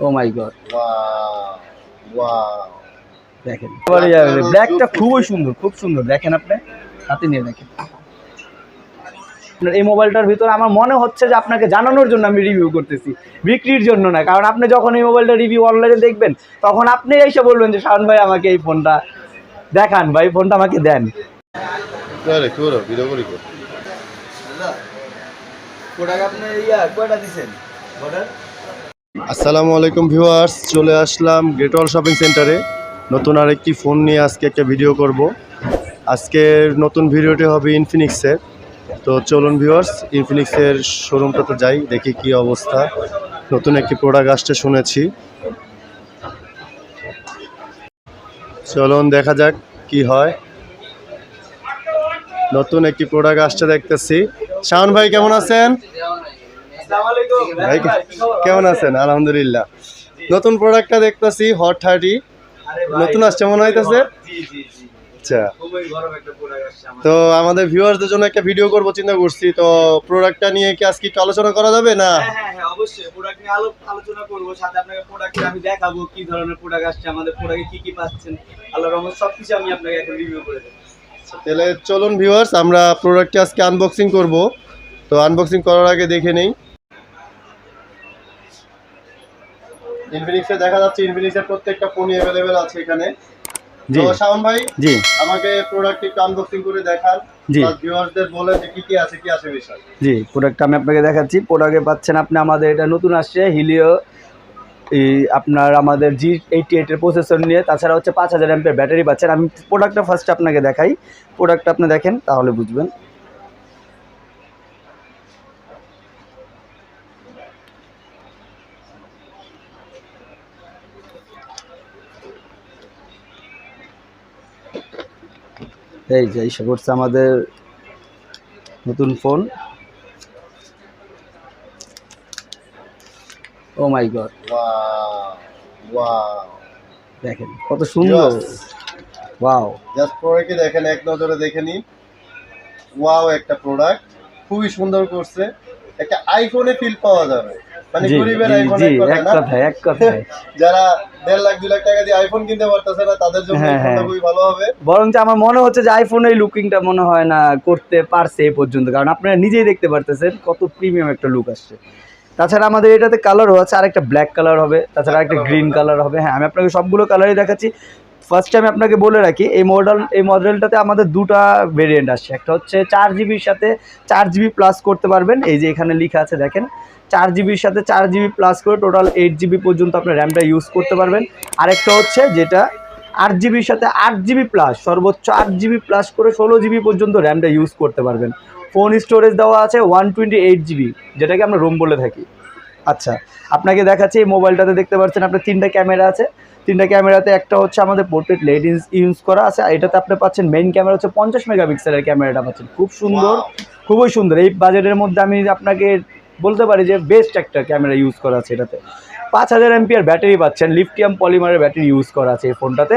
ও মাই god, wow wow দেখেন ব্ল্যাকটা খুবই সুন্দর, খুব সুন্দর। দেখেন আপনি হাতে নিয়ে দেখেন। এই মোবাইলটার ভিতরে আমার মনে হচ্ছে যে আপনাকে জানানোর জন্য আমি রিভিউ করতেছি, বিক্রির জন্য না। কারণ আপনি যখন এই মোবাইলটা রিভিউ অনলাইনে দেখবেন তখন আপনি এসে বলবেন যে শাওন ভাই আমাকে এই ফোনটা দেখান, ভাই ফোনটা আমাকে দেন। আরে কোরা ভিডিও করি কো আসসালামু আলাইকুম ভিউয়ার্স, চলে আসলাম j.b.l শপিং সেন্টারে। নতুন আরেকটি ফোন নিয়ে আজকে একটা ভিডিও করব। আজকের নতুন ভিডিওটি হবে ইনফিনিক্সের। তো চলুন ভিউয়ার্স, ইনফিনিক্সের শোরুমটাতে যাই, দেখি কি অবস্থা। নতুন একটি প্রোডাক্ট আসছে শুনেছি, চলুন দেখা যাক কি হয়। নতুন একটি প্রোডাক্ট আসছে দেখতেছি। শাওন ভাই কেমন আছেন? ভাই কেমন আছেন? আলহামদুলিল্লাহ। নতুন প্রোডাক্টটা দেখতেছি হট 30 নতুন আসছে মনে হইতেছে। আচ্ছা, তো আমাদের ভিউয়ারদের জন্য একটা ভিডিও করব চিন্তা করছি। তো প্রোডাক্টটা নিয়ে কি আজকে একটু আলোচনা করা যাবে না? হ্যাঁ অবশ্যই প্রোডাক্ট নিয়ে আলোচনা করব, সাথে আপনাকে প্রোডাক্ট আমি দেখাবো কি ধরনের প্রোডাক্ট আসছে, আমাদের প্রোডাক্টে কি কি পাচ্ছেন, আল্লাহর রহমতে সবকিছু আমি আপনাকে এখন রিভিউ করে দেব। তাহলে চলুন ভিউয়ার্স, আমরা প্রোডাক্টটি আজকে আনবক্সিং করব। তো আনবক্সিং করার আগে দেখে নেই। ইনফিনিক্সে দেখা যাচ্ছে ইনফিনিক্সের প্রত্যেকটা ফোনই अवेलेबल আছে এখানে। জি শাওন ভাই, জি আমাকে প্রোডাক্টটি একটু আনবক্সিং করে দেখান, প্লাস ভিউয়ারদের বলেন যে কি আছে বিষয়। জি, প্রোডাক্টটা আমি আপনাকে দেখাচ্ছি। প্রোডাক্টে পাচ্ছেন আপনি আমাদের এটা নতুন আসছে হিলিও, আপনার আমাদের G88 এর প্রসেসর নিয়ে, তাছাড়া হচ্ছে 5000 এমপিএর ব্যাটারি পাচ্ছেন। আমি প্রোডাক্টটা ফার্স্ট আপনাকে দেখাই, প্রোডাক্টটা আপনি দেখেন তাহলে বুঝবেন। এই যে এসে করছে আমাদের নতুন ফোন। ও মাই গড, ওয়াও ওয়াও দেখেন কত সুন্দর। ওয়াও, জাস্ট প্রোডাক্টকে দেখেন, এক নজরে দেখে নিন। ওয়াও, একটা প্রোডাক্ট খুবই সুন্দর করছে। একটা আইফোনে ফিল পাওয়া যাবে, মানে গরিবের আইফোন। এক কথায় যারা 1.5 লাখ 2 লাখ টাকা দিয়ে আইফোন কিনতে পারতেছে না, তাদের জন্য এই ফোনটা খুবই ভালো হবে। বরং আমার মনে হচ্ছে যে আইফোনের এই লুকিংটা মনে হয় না করতে পারছে এই পর্যন্ত, কারণ আপনারা নিজেই দেখতে পারতেছেন কত প্রিমিয়াম একটা লুক আসছে। তাছাড়া আমাদের এটাতে কালারও আছে, আরেকটা ব্ল্যাক কালার হবে, তাছাড়া একটা গ্রিন কালার হবে। হ্যাঁ, আমি আপনাকে সবগুলো কালারই দেখাচ্ছি। ফার্স্ট আমি আপনাকে বলে রাখি, এই মডেলটাতে আমাদের দুটো ভেরিয়েন্ট আসছে। একটা হচ্ছে 4GB সাথে 4GB প্লাস করতে পারবেন, এই যে এখানে লেখা আছে দেখেন, 4GBর সাথে 4GB প্লাস করে টোটাল 8GB পর্যন্ত আপনার র্যামটা ইউজ করতে পারবেন। আরেকটা হচ্ছে যেটা 8GBর সাথে 8GB প্লাস, সর্বোচ্চ 8GB প্লাস করে 16GB পর্যন্ত র্যামটা ইউজ করতে পারবেন। ফোন স্টোরেজ দেওয়া আছে 128GB, যেটাকে আমরা রোম বলে থাকি। আচ্ছা, আপনাকে দেখাচ্ছি এই মোবাইলটাতে দেখতে পাচ্ছেন আপনার 3টা ক্যামেরা আছে। 3টা ক্যামেরাতে একটা হচ্ছে আমাদের পোর্ট্রেট লেড ইউজ করা আছে। এটাতে আপনি পাচ্ছেন মেইন ক্যামেরা হচ্ছে 50 মেগাপিক্সেলের ক্যামেরাটা পাচ্ছেন, খুব সুন্দর, খুবই সুন্দর। এই বাজেটের মধ্যে আমি আপনাকে বলতে পারি যে বেস্ট একটা ক্যামেরা ইউজ করা আছে এটাতে। 5000 এমপিআর ব্যাটারি পাচ্ছেন, লিথিয়াম পলিমারের ব্যাটারি ইউজ করা আছে এই ফোনটাতে।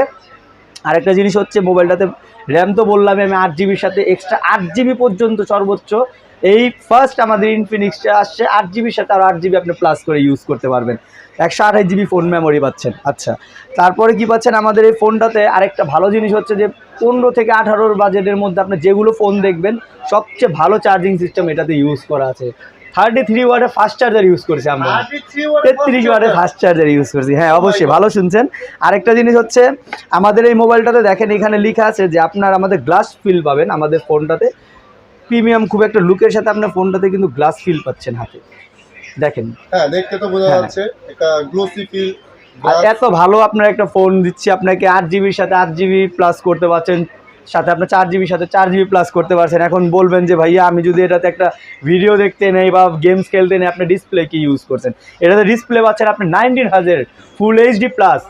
আরেকটা জিনিস হচ্ছে মোবাইলটাতে র্যাম তো বললামই আমি 8GBর সাথে এক্সট্রা 8GB পর্যন্ত সর্বোচ্চ এই ফার্স্ট আমাদের ইনফিনিক্সটা আসছে 8GBর সাথে আর 8GB আপনি প্লাস করে ইউজ করতে পারবেন। 128GB ফোন মেমোরি পাচ্ছেন। আচ্ছা, তারপরে কি পাচ্ছেন আমাদের এই ফোনটাতে আরেকটা ভালো জিনিস হচ্ছে যে 15 থেকে 18 বাজেটের মধ্যে আপনি যেগুলো ফোন দেখবেন সবচেয়ে ভালো চার্জিং সিস্টেম এটাতে ইউজ করা আছে। 33 ওয়াটের ফাস্ট চার্জার ইউজ করেছি আমরা, 33 ওয়াটের ফাস্ট চার্জার ইউজ করছি। হ্যাঁ অবশ্যই, ভালো শুনছেন। আরেকটা জিনিস হচ্ছে আমাদের এই মোবাইলটাতে দেখেন এখানে লেখা আছে যে আপনার আমাদের গ্লাস ফিল পাবেন আমাদের ফোনটাতে। প্রিমিয়াম খুব একটা লুকের সাথে আপনার ফোনটাতে কিন্তু গ্লাস ফিল পাচ্ছেন হাতে, দেখেন। হ্যাঁ, দেখতে তো বোঝা যাচ্ছে একটা গ্লোসি ফিল। এত ভালো আপনার একটা ফোন দিচ্ছি আপনাকে, 8GBর সাথে 8GB প্লাস করতে পারছেন, সাথে আপনার 4GBর সাথে 4GB প্লাস করতে পারছেন। এখন বলবেন যে ভাইয়া আমি যদি এটাতে একটা ভিডিও দেখতে নেই বা গেমস খেলতে নেই, আপনি ডিসপ্লে কি ইউজ করছেন? এটাতে ডিসপ্লে পাচ্ছেন আপনি 19,000 ফুল HD প্লাস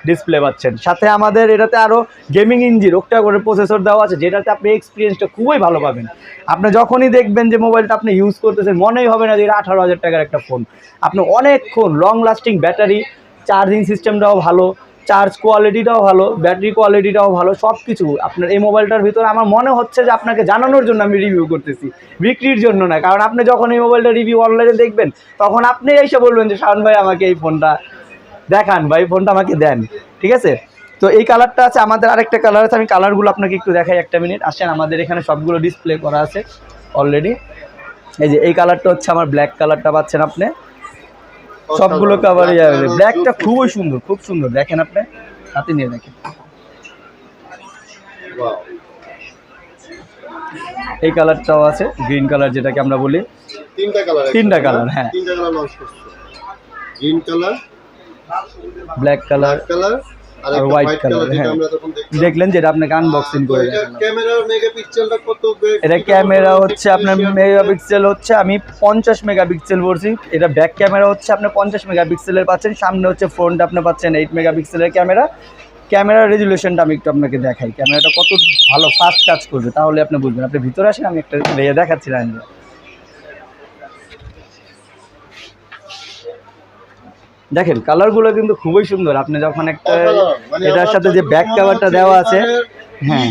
ডিসপ্লে পাচ্ছেন। সাথে আমাদের এটাতে আরও গেমিং ইঞ্জিন একটা করে প্রসেসর দেওয়া আছে, যেটাতে আপনি এক্সপিরিয়েন্সটা খুবই ভালো পাবেন। আপনি যখনই দেখবেন যে মোবাইলটা আপনি ইউজ করতেছেন মনেই হবে না যে এটা 18,000 টাকার একটা ফোন। আপনি অনেকক্ষণ লং লাস্টিং ব্যাটারি, চার্জিং সিস্টেমটাও ভালো, চার্জ কোয়ালিটিটাও ভালো, ব্যাটারি কোয়ালিটিটাও ভালো, সব কিছু আপনার এই মোবাইলটার ভিতরে আমার মনে হচ্ছে যে আপনাকে জানানোর জন্য আমি রিভিউ করতেছি, বিক্রির জন্য না। কারণ আপনি যখন এই মোবাইলটা রিভিউ অনলাইনে দেখবেন তখন আপনি এসে বলবেন যে শাওন ভাই আমাকে এই ফোনটা দেখান ভাই, ফোনটা আমাকে দেন, ঠিক আছে। তো এই কালারটা আছে, আমাদের আরেকটা কালার আছে, আমি কালারগুলো আপনাকে একটু দেখাই, একটা মিনিট আসেন। আমাদের এখানে সবগুলো ডিসপ্লে করা আছে অলরেডি। এই যে এই কালারটা হচ্ছে আমার ব্ল্যাক কালারটা পাচ্ছেন আপনি, সবগুলো কাভারই অ্যাভেলেবল। ব্ল্যাকটা খুবই সুন্দর, খুব সুন্দর, দেখেন আপনি হাতে নিয়ে দেখেন। এই কালারটাও আছে, গ্রিন কালার যেটাকে আমরা বলি। তিনটা কালার, হ্যাঁ, গ্রিন কালার, ব্ল্যাক কালার আর হোয়াইট কালার। হ্যাঁ, দেখলেন যেটা আপনাকে আনবক্সিং করে দেখালাম। এটা ক্যামেরা হচ্ছে আপনার মেগাপিক্সেল হচ্ছে আমি 50 মেগাপিক্সেল বলছি। এটা ব্যাক ক্যামেরা হচ্ছে আপনি 50 মেগাপিক্সেলের পাচ্ছেন, সামনে হচ্ছে ফ্রন্ট আপনি পাচ্ছেন 8 মেগাপিক্সেলের ক্যামেরা। ক্যামেরার রেজুলেশনটা আমি একটু আপনাকে দেখাই, ক্যামেরাটা কত ভালো ফাস্ট কাজ করবে, তাহলে আপনি বুঝবেন। আপনি ভিতরে আসেন, আমি একটা দেখাচ্ছি না। দেখেন কালারগুলো কিন্তু খুবই সুন্দর। আপনি যখন একটা এটার সাথে যে ব্যাক কভারটা দেওয়া আছে, হ্যাঁ,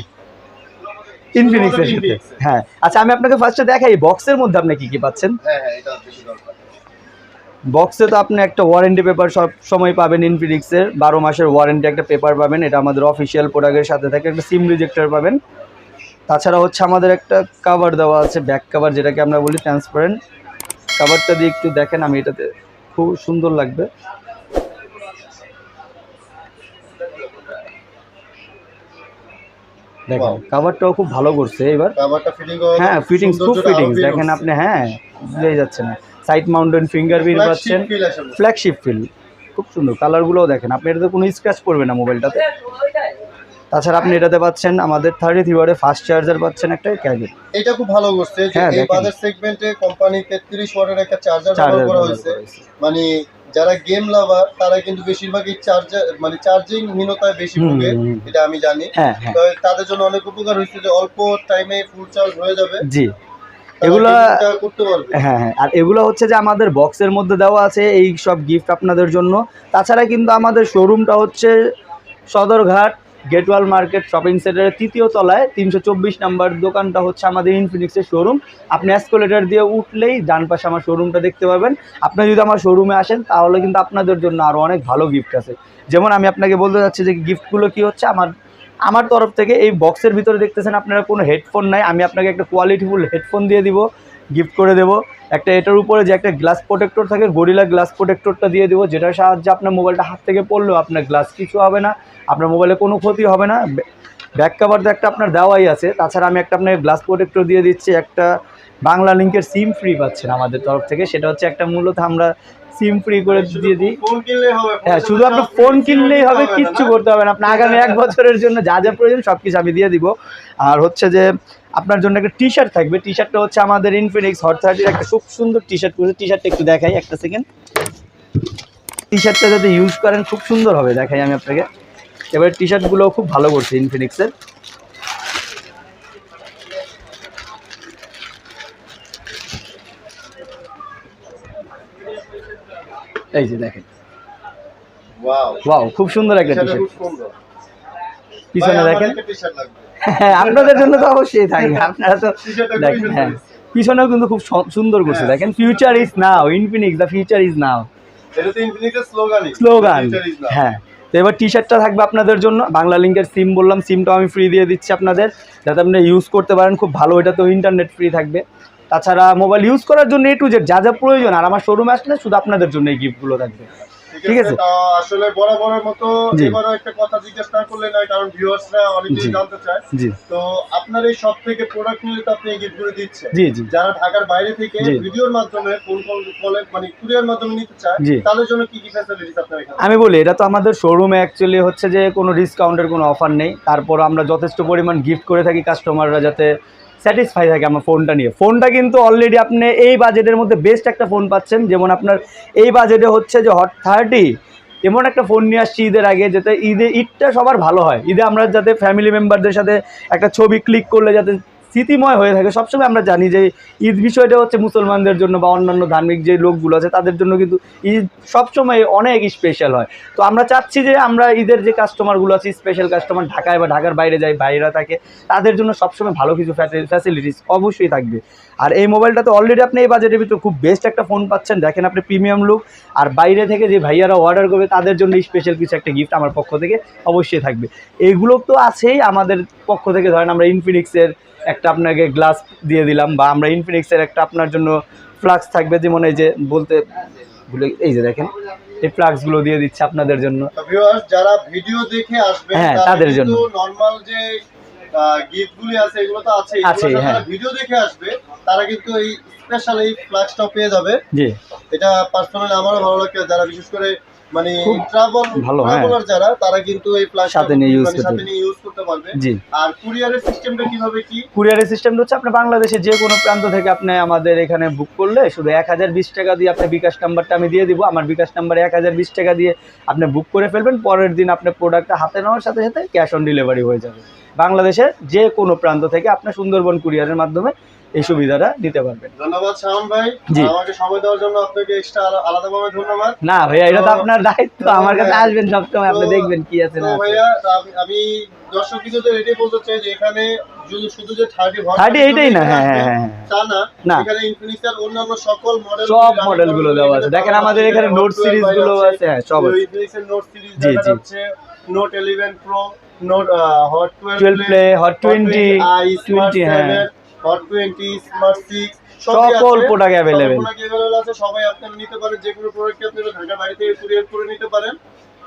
ইনফিনিক্সের সাথে, হ্যাঁ। আচ্ছা, আমি আপনাকে ফার্স্টে দেখাই বক্সের মধ্যে আপনি কি কি পাচ্ছেন। বক্সে তো আপনি একটা ওয়ারেন্টি পেপার সব সময় পাবেন, ইনফিনিক্সের 12 মাসের ওয়ারেন্টি একটা পেপার পাবেন, এটা আমাদের অফিসিয়াল প্রোডাক্টের সাথে থাকে। একটা সিম রিজেক্টর পাবেন। তাছাড়া হচ্ছে আমাদের একটা কভার দেওয়া আছে, ব্যাক কভার যেটাকে আমরা বলি ট্রান্সপারেন্ট। কভারটা দিয়ে একটু দেখেন, আমি এটাতে খুব সুন্দর লাগবে। দেখেন কভারটাও খুব ভালো করছে এবার, হ্যাঁ, ফিটিংস খুব ফিটিংস দেখেন আপনি, হ্যাঁ, বুঝেই যাচ্ছে না। সাইড মাউন্টেন ফিঙ্গারপ্রিন্ট পাচ্ছেন, ফ্ল্যাগশিপ ফিল, খুব সুন্দর। কালারগুলোও দেখেন আপনি, এটাতে কোনো স্ক্র্যাচ পড়বে না মোবাইলটাতে। তাছাড়া আপনি এটাতে পাচ্ছেন আমাদের 33 ওয়াটের ফাস্ট চার্জার পাচ্ছেন একটা ক্যাবিন। এটা খুব ভালো করছে যে এই বাজার সেগমেন্টে কোম্পানি 33 ওয়াটের একটা চার্জার ব্যবহার করা হয়েছে। মানে যারা গেম লাভার তারা কিন্তু বেশিরভাগই চার্জার মানে চার্জিং হীনতায় বেশি ভোগে, এটা আমি জানি। তো তাদের জন্য অনেক উপকার হয়েছে যে অল্প টাইমে ফুল চার্জ হয়ে যাবে। জি, এগুলো করতে পারবে। হ্যাঁ হ্যাঁ, আর এগুলো হচ্ছে যে আমাদের বক্সের মধ্যে দেওয়া আছে এই সব গিফট আপনাদের জন্য। তাছাড়া কিন্তু আমাদের শোরুমটা হচ্ছে সদরঘাট গেটওয়াল মার্কেট শপিং সেন্টারের 3য় তলায় 324 নাম্বার দোকানটা হচ্ছে আমাদের ইনফিনিক্সের শোরুম। আপনি এসকেলেটর দিয়ে উঠলেই ডান পাশে আমার শোরুমটা দেখতে পাবেন। আপনি যদি আমার শোরুমে আসেন তাহলে কিন্তু আপনাদের জন্য আরও অনেক ভালো গিফট আছে। যেমন আমি আপনাকে বলতে চাচ্ছি যে গিফটগুলো কী হচ্ছে, আমার তরফ থেকে এই বক্সের ভিতরে দেখতেছেন আপনারা কোনো হেডফোন নাই, আমি আপনাকে একটা কোয়ালিটিফুল হেডফোন দিয়ে দিব, গিফট করে দেবো। একটা এটার উপরে যে একটা গ্লাস প্রোটেক্টর থাকে, গরিলা গ্লাস প্রোটেক্টরটা দিয়ে দেবো, যেটার সাহায্যে আপনার মোবাইলটা হাত থেকে পড়লেও আপনার গ্লাস কিছু হবে না, আপনার মোবাইলে কোনো ক্ষতি হবে না। ব্যাক কভার তো একটা আপনার দেওয়াই আছে। তাছাড়া আমি একটা আপনার গ্লাস প্রোটেক্টর দিয়ে দিচ্ছি, একটা বাংলা লিঙ্কের সিম ফ্রি পাচ্ছেন আমাদের তরফ থেকে। সেটা হচ্ছে একটা মূলত আমরা সিম ফ্রি করে দিয়ে দিই। হ্যাঁ, শুধু আপনার ফোন কিনলেই হবে, কিচ্ছু করতে হবে না। আপনার আগামী 1 বছরের জন্য যা যা প্রয়োজন সব কিছু আমি দিয়ে দিব। আর হচ্ছে যে আপনার জন্য একটা টি শার্ট থাকবে। টি শার্টটা হচ্ছে আমাদের ইনফিনিক্স হট 30 একটা খুব সুন্দর টি শার্ট করেছে। টি শার্টটা একটু দেখাই, একটা সেকেন্ড। টি শার্টটা যাতে ইউজ করেন খুব সুন্দর হবে, দেখাই আমি আপনাকে। এবার টি শার্টগুলোও খুব ভালো করছে ইনফিনিক্সের। এই যে দেখেন, ওয়াও, খুব সুন্দর একটা টি শার্ট। পিছনে দেখেন, হ্যাঁ, আপনাদের জন্য তো অবশ্যই থাকবে, আপনারা তো দেখেন। হ্যাঁ, পিছনেও কিন্তু খুব সুন্দর করছে, দেখেন। Future is now, Infinix the future is now, এটা তো ইনফিনিক্সের স্লোগান। হ্যাঁ, তো এবার টি শার্টটা থাকবে আপনাদের জন্য। বাংলা লিঙ্কের সিম বললাম, সিমটাও আমি ফ্রি দিয়ে দিচ্ছি আপনাদের, যাতে আপনি ইউজ করতে পারেন খুব ভালো। এটা তো ইন্টারনেট ফ্রি থাকবে। তাছাড়া মোবাইল ইউজ করার জন্য A to Z যা যা প্রয়োজন, আর আমার শোরুমে আসলে শুধু আপনাদের জন্য এই গিফটগুলো থাকবে, ঠিক আছে। আসলে বরাবরের মতো এবারও একটা কথা জিজ্ঞেস না করলে নয়, কারণ ভিউয়ার্সরা অনেকেই জানতে চায়। তো আপনার এই সব থেকে প্রোডাক্ট নিয়ে তো আপনি গিফটগুলো দিচ্ছেন। যারা ঢাকার বাইরে থেকে ভিডিওর মাধ্যমে ফোন কল মানে কুরিয়ার মাধ্যমে নিতে চায়, তাদের জন্য কি কি ফ্যাসিলিটিস আপনার এখানে? আমি বলি, এটা তো আমাদের শোরুমে অ্যাকচুয়ালি হচ্ছে যে কোনো ডিসকাউন্টের কোনো অফার নেই। তারপর আমরা যথেষ্ট পরিমাণ গিফট করে থাকি কাস্টমাররা, যাতে স্যাটিসফাই থাকে আমার ফোনটা নিয়ে। ফোনটা কিন্তু অলরেডি আপনি এই বাজেটের মধ্যে বেস্ট একটা ফোন পাচ্ছেন। যেমন আপনার এই বাজেটে হচ্ছে যে হট 30 এমন একটা ফোন নিয়ে আসছি ঈদের আগে, যাতে ঈদটা সবার ভালো হয়। ঈদে আমরা যাতে ফ্যামিলি মেম্বারদের সাথে একটা ছবি ক্লিক করলে যাতে স্মৃতিময় হয়ে থাকে। সবসময় আমরা জানি যে ঈদ বিষয়টা হচ্ছে মুসলমানদের জন্য বা অন্যান্য ধার্মিক যে লোকগুলো আছে তাদের জন্য কিন্তু ঈদ সবসময় অনেক স্পেশাল হয়। তো আমরা চাচ্ছি যে আমরা ঈদের যে কাস্টমারগুলো আছে, স্পেশাল কাস্টমার ঢাকায় বা ঢাকার বাইরে যায়, বাইরেরা থাকে, তাদের জন্য সবসময় ভালো কিছু ফ্যাসিলিটিস অবশ্যই থাকবে। আর এই মোবাইলটা তো অলরেডি আপনি এই বাজেটের ভিতরে খুব বেস্ট একটা ফোন পাচ্ছেন। দেখেন আপনি প্রিমিয়াম লুক, আর বাইরে থেকে যে ভাইয়ারা অর্ডার করবে তাদের জন্য স্পেশাল কিছু একটা গিফট আমার পক্ষ থেকে অবশ্যই থাকবে। এইগুলো তো আছেই আমাদের পক্ষ থেকে। ধরেন আমরা ইনফিনিক্সের একটা আপনাকে গ্লাস দিয়ে দিলাম, বা আমরা ইনফিনিক্সের একটা আপনার জন্য ফ্লাক্স থাকবে, যেমন এই যে বলতে ভুলে, এই যে দেখেন এই ফ্লাক্সগুলো দিয়ে দিচ্ছে আপনাদের জন্য। ভিউয়ার্স যারা ভিডিও দেখে আসবে হ্যাঁ, তাদের জন্য নরমাল যে গিফটগুলি আছে এগুলো তো আছে, হ্যাঁ, ভিডিও দেখে আসবে তারা কিন্তু এই স্পেশাল এই ফ্ল্যাক্সটা পেয়ে যাবে। জি, এটা পার্সোনালি আমারও ভালো লাগে। যারা বিশেষ করে মানে ট্রাভেলার যারা, তারা কিন্তু এই ফ্ল্যাক্সটা সাথে নিয়ে ইউজ করতে পারবে। জি, আর কুরিয়ারের সিস্টেমটা কিভাবে কি? কুরিয়ারের সিস্টেমটা হচ্ছে আপনি বাংলাদেশে যে কোনো প্রান্ত থেকে আপনি আমাদের এখানে বুক করলে শুধু 1020 টাকা দিয়ে, আপনি বিকাশ নাম্বারটা আমি দিয়ে দিব, আমার বিকাশ নাম্বারে 1020 টাকা দিয়ে আপনি বুক করে ফেলবেন। পরের দিন আপনি প্রোডাক্টটা হাতে নেওয়ার সাথে সাথে ক্যাশ অন ডেলিভারি হয়ে যাবে। বাংলাদেশের যে কোনো প্রান্ত থেকে আপনি সুন্দরবন কুরিয়ারের মাধ্যমে এই সুবিধাটা নিতে পারবেন। ধন্যবাদ শাওন ভাই, আমাকে সময় দেওয়ার জন্য আপনাকে এক্সট্রা আলাদাভাবে ধন্যবাদ। না ভাইয়া, এটা তো আপনার দায়িত্ব, আমার কাছে আসবেন সবসময়, আপনি দেখবেন কি আছে না। ভাইয়া আমি দর্শকদের এটাই বলতে চাই যে এখানে শুধু যে 30 এইটাই না, হ্যাঁ হ্যাঁ হ্যাঁ, তা না, এখানে ইনফিনিক্স এর অন্যান্য সকল মডেলগুলো দেওয়া আছে। দেখেন আমাদের এখানে নোট সিরিজ গুলো আছে, হ্যাঁ সব আছে। ইনফিনিক্স এর নোট সিরিজ দেখা যাচ্ছে, note 11 pro, note hot 12 play, hot 20 হ্যাঁ, হট 20, স্মার্ট 6 সকল প্রোডাক্ট अवेलेबल আছে। সবাই আপনারা নিতে পারেন, যে কোনো প্রোডাক্ট আপনারা ঢাকা বাইরে থেকে কুরিয়ার করে নিতে পারেন।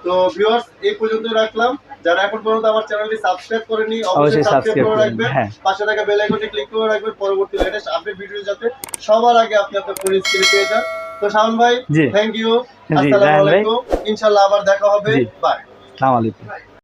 তো ভিউয়ার্স এই পর্যন্ত রাখলাম। যারা এখন পর্যন্ত আমার চ্যানেলটি সাবস্ক্রাইব করেনি অবশ্যই সাবস্ক্রাইব করে রাখবেন, পাশে থাকা বেল আইকনটি ক্লিক করে রাখবেন পরবর্তী লেটেস্ট আপডেট ভিডিও যাতে সবার আগে আপনি আপনার ফোন স্ক্রিনে পেয়ে যান। তো শাওন ভাই থ্যাংক ইউ, আসসালামু আলাইকুম, ইনশাআল্লাহ আবার দেখা হবে, বাই। আসসালামু আলাইকুম।